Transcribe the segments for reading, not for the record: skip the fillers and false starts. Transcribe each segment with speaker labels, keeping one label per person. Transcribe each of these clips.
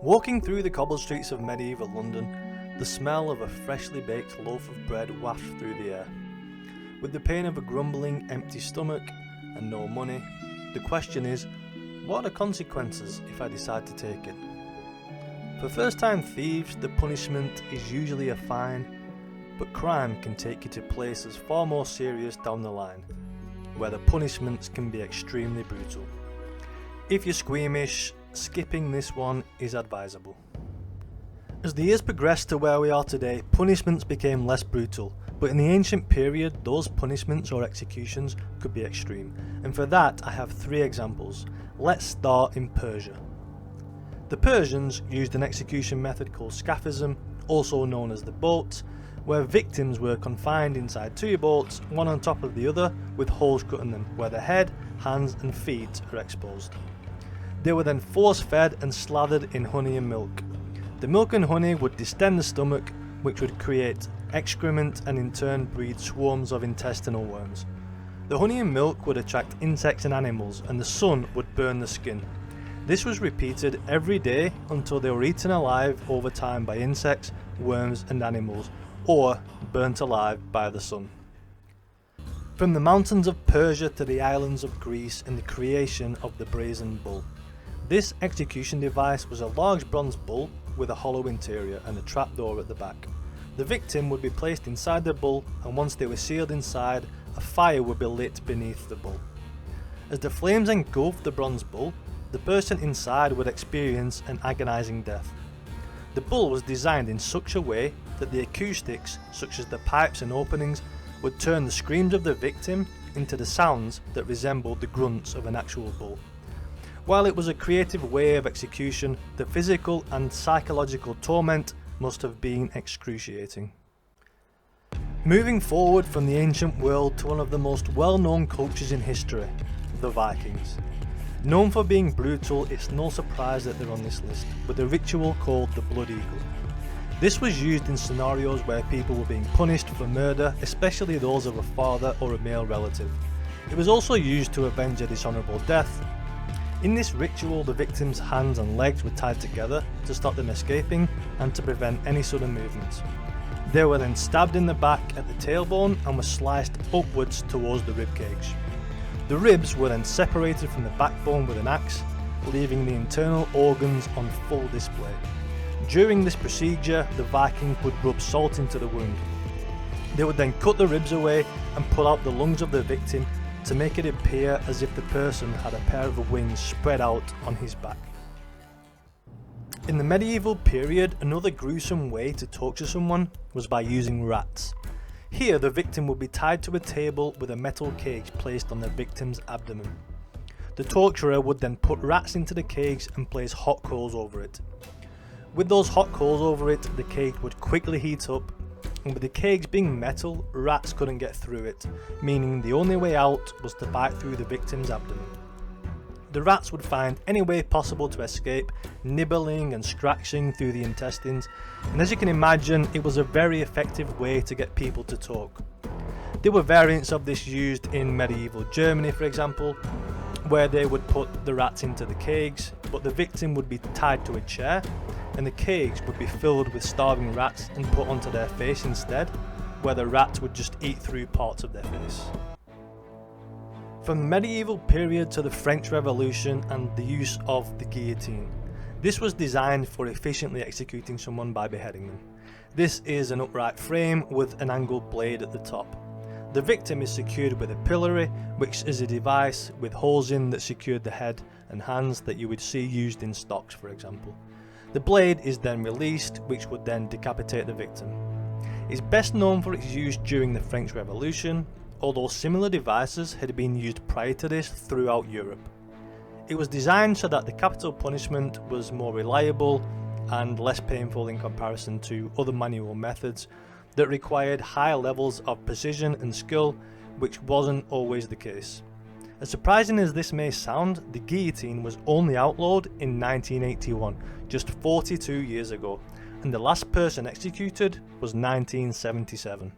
Speaker 1: Walking through the cobbled streets of medieval London, the smell of a freshly baked loaf of bread wafts through the air. With the pain of a grumbling, empty stomach and no money, the question is, what are the consequences if I decide to take it? For first-time thieves, the punishment is usually a fine, but crime can take you to places far more serious down the line, where the punishments can be extremely brutal. If you're squeamish, skipping this one is advisable. As the years progressed to where we are today, punishments became less brutal, but in the ancient period, those punishments or executions could be extreme, and for that I have 3 examples. Let's start in Persia. The Persians used an execution method called Scaphism, also known as the boat, where victims were confined inside 2 bolts, one on top of the other, with holes cut in them, where the head, hands and feet are exposed. They were then force-fed and slathered in honey and milk. The milk and honey would distend the stomach, which would create excrement and in turn breed swarms of intestinal worms. The honey and milk would attract insects and animals, and the sun would burn the skin. This was repeated every day until they were eaten alive over time by insects, worms and animals, or burnt alive by the sun. From the mountains of Persia to the islands of Greece and the creation of the Brazen Bull. This execution device was a large bronze bull with a hollow interior and a trapdoor at the back. The victim would be placed inside the bull, and once they were sealed inside, a fire would be lit beneath the bull. As the flames engulfed the bronze bull, the person inside would experience an agonizing death. The bull was designed in such a way that the acoustics, such as the pipes and openings, would turn the screams of the victim into the sounds that resembled the grunts of an actual bull. While it was a creative way of execution, the physical and psychological torment must have been excruciating. Moving forward from the ancient world to one of the most well-known cultures in history, the Vikings. Known for being brutal, it's no surprise that they're on this list, with a ritual called the Blood Eagle. This was used in scenarios where people were being punished for murder, especially those of a father or a male relative. It was also used to avenge a dishonourable death. In this ritual, the victim's hands and legs were tied together to stop them escaping and to prevent any sudden movements. They were then stabbed in the back at the tailbone and were sliced upwards towards the ribcage. The ribs were then separated from the backbone with an axe, leaving the internal organs on full display. During this procedure, the Vikings would rub salt into the wound. They would then cut the ribs away and pull out the lungs of the victim to make it appear as if the person had a pair of wings spread out on his back. In the medieval period, another gruesome way to torture someone was by using rats. Here, the victim would be tied to a table with a metal cage placed on the victim's abdomen. The torturer would then put rats into the cage and place hot coals over it. With those hot coals over it, the cage would quickly heat up, and with the cage being metal, rats couldn't get through it, meaning the only way out was to bite through the victim's abdomen. The rats would find any way possible to escape, nibbling and scratching through the intestines, and as you can imagine, it was a very effective way to get people to talk. There were variants of this used in medieval Germany, for example, where they would put the rats into the cage, but the victim would be tied to a chair, and the cage would be filled with starving rats and put onto their face instead, where the rats would just eat through parts of their face. From the medieval period to the French Revolution and the use of the guillotine. This was designed for efficiently executing someone by beheading them. This is an upright frame with an angled blade at the top. The victim is secured with a pillory, which is a device with holes in that secured the head and hands that you would see used in stocks, for example. The blade is then released, which would then decapitate the victim. It's best known for its use during the French Revolution, although similar devices had been used prior to this throughout Europe. It was designed so that the capital punishment was more reliable and less painful in comparison to other manual methods that required high levels of precision and skill, which wasn't always the case. As surprising as this may sound, the guillotine was only outlawed in 1981, just 42 years ago, and the last person executed was 1977.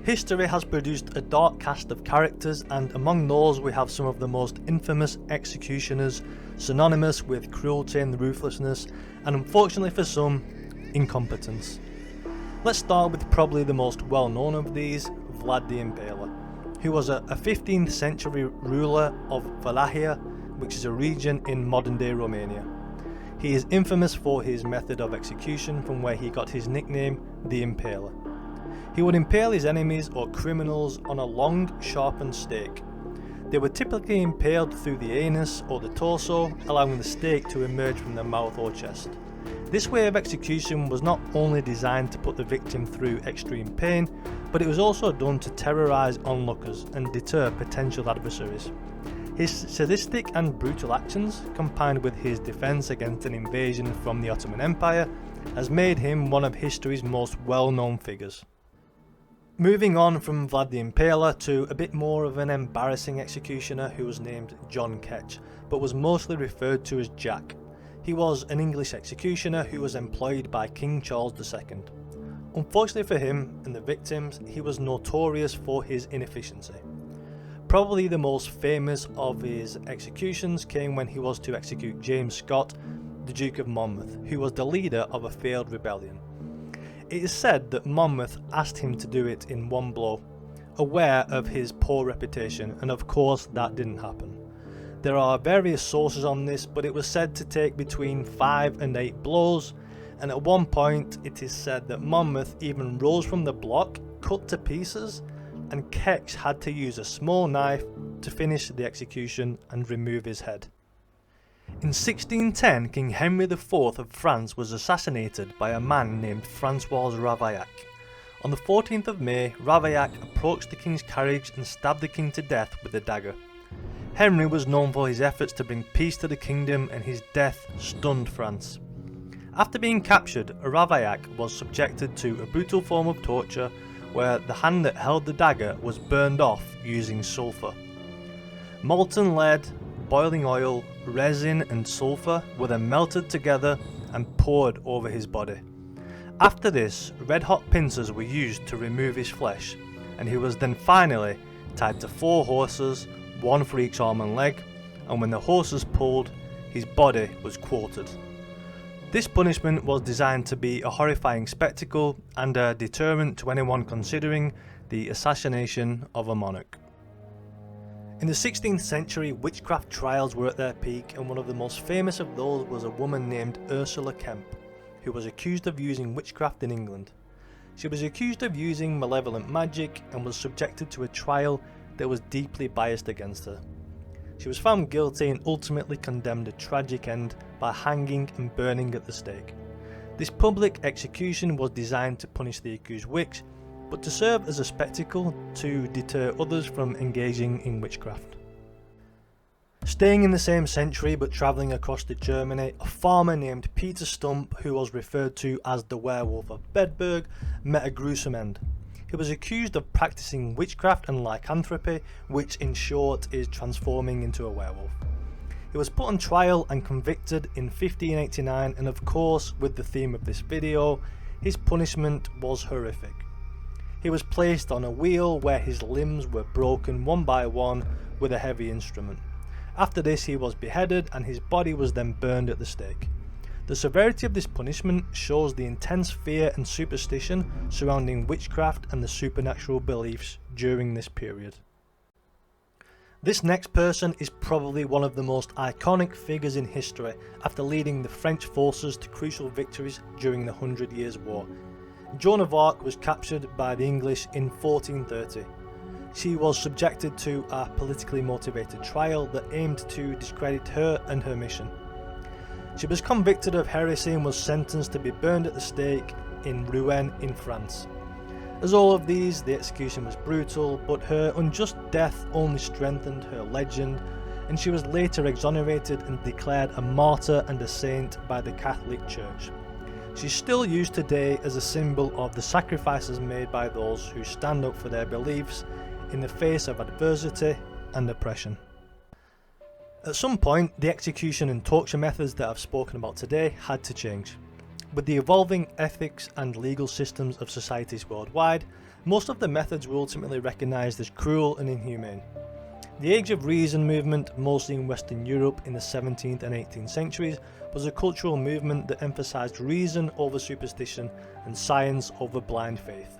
Speaker 1: History has produced a dark cast of characters, and among those we have some of the most infamous executioners, synonymous with cruelty and ruthlessness, and unfortunately for some, incompetence. Let's start with probably the most well known of these, Vlad the Impaler, who was a 15th century ruler of Wallachia, which is a region in modern day Romania. He is infamous for his method of execution, from where he got his nickname, the Impaler. He would impale his enemies or criminals on a long, sharpened stake. They were typically impaled through the anus or the torso, allowing the stake to emerge from the mouth or chest. This way of execution was not only designed to put the victim through extreme pain, but it was also done to terrorise onlookers and deter potential adversaries. His sadistic and brutal actions, combined with his defence against an invasion from the Ottoman Empire, has made him one of history's most well-known figures. Moving on from Vlad the Impaler to a bit more of an embarrassing executioner who was named John Ketch, but was mostly referred to as Jack. He was an English executioner who was employed by King Charles II. Unfortunately for him and the victims, he was notorious for his inefficiency. Probably the most famous of his executions came when he was to execute James Scott, the Duke of Monmouth, who was the leader of a failed rebellion. It is said that Monmouth asked him to do it in one blow, aware of his poor reputation, and of course that didn't happen. There are various sources on this, but it was said to take between 5 and 8 blows, and at one point it is said that Monmouth even rose from the block, cut to pieces, and Ketch had to use a small knife to finish the execution and remove his head. In 1610, King Henry IV of France was assassinated by a man named Francois Ravaillac. On the 14th of May, Ravaillac approached the king's carriage and stabbed the king to death with a dagger. Henry was known for his efforts to bring peace to the kingdom, and his death stunned France. After being captured, Ravaillac was subjected to a brutal form of torture where the hand that held the dagger was burned off using sulphur. Molten lead, boiling oil, resin and sulphur were then melted together and poured over his body. After this, red hot pincers were used to remove his flesh, and he was then finally tied to 4 horses, 1 for each arm and leg, and when the horses pulled, his body was quartered. This punishment was designed to be a horrifying spectacle and a deterrent to anyone considering the assassination of a monarch. In the 16th century, witchcraft trials were at their peak, and one of the most famous of those was a woman named Ursula Kemp, who was accused of using witchcraft in England. She was accused of using malevolent magic and was subjected to a trial that was deeply biased against her. She was found guilty and ultimately condemned a tragic end by hanging and burning at the stake. This public execution was designed to punish the accused witch, but to serve as a spectacle to deter others from engaging in witchcraft. Staying in the same century but travelling across to Germany, a farmer named Peter Stump, who was referred to as the Werewolf of Bedburg, met a gruesome end. He was accused of practicing witchcraft and lycanthropy, which in short is transforming into a werewolf. He was put on trial and convicted in 1589, and of course, with the theme of this video, his punishment was horrific. He was placed on a wheel where his limbs were broken one by one with a heavy instrument. After this, he was beheaded and his body was then burned at the stake. The severity of this punishment shows the intense fear and superstition surrounding witchcraft and the supernatural beliefs during this period. This next person is probably one of the most iconic figures in history after leading the French forces to crucial victories during the 100 Years' War. Joan of Arc was captured by the English in 1430. She was subjected to a politically motivated trial that aimed to discredit her and her mission. She was convicted of heresy and was sentenced to be burned at the stake in Rouen in France. As all of these, the execution was brutal, but her unjust death only strengthened her legend, and she was later exonerated and declared a martyr and a saint by the Catholic Church. She's still used today as a symbol of the sacrifices made by those who stand up for their beliefs in the face of adversity and oppression. At some point, the execution and torture methods that I've spoken about today had to change. With the evolving ethics and legal systems of societies worldwide, Most of the methods were ultimately recognised as cruel and inhumane. The Age of Reason movement, mostly in Western Europe in the 17th and 18th centuries, was a cultural movement that emphasised reason over superstition and science over blind faith.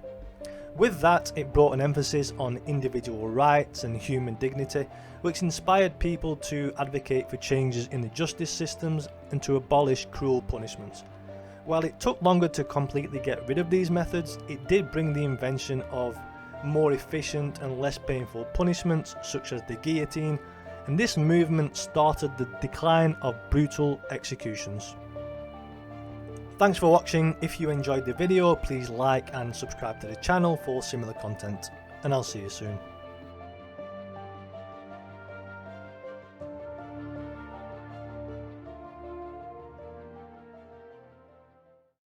Speaker 1: With that, it brought an emphasis on individual rights and human dignity, which inspired people to advocate for changes in the justice systems and to abolish cruel punishments. While it took longer to completely get rid of these methods, it did bring the invention of more efficient and less painful punishments such as the guillotine, and this movement started the decline of brutal executions. Thanks for watching. If you enjoyed the video, please like and subscribe to the channel for similar content, and I'll see you soon.